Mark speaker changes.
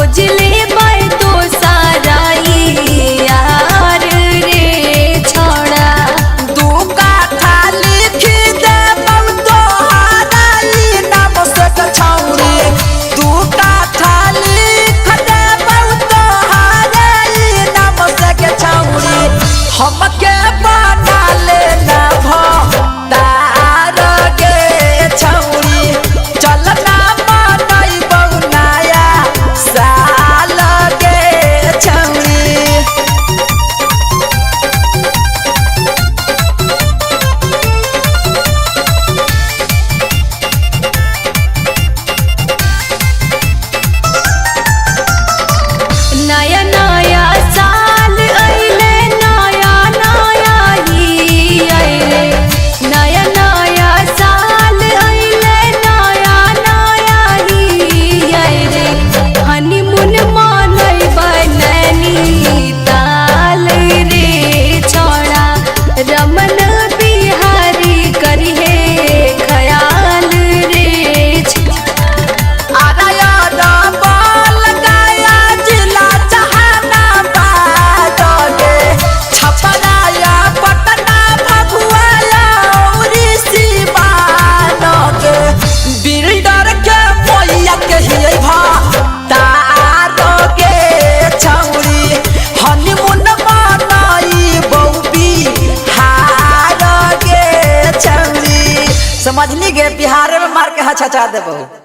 Speaker 1: खोजले बाय तो सारा यार रे छोड़ा।
Speaker 2: दू काठा लिख दे तोहरा नाम से छौरी। दू काठा लिख दे तोहरा नाम से छौरी। हमके बना लेना भतार गे छौरी। चलना मनई बहुनाया साल गे छौरी।
Speaker 1: नया नया साल अइले नया नया ही अइले। नया नया साल अइले नया नया ही अइले। हनीमून मनैबै नैनीताल रे छोड़ा। रमन बिहारी करिहे खयाल रे
Speaker 2: समझली गे बिहार में मार के हचा देबो।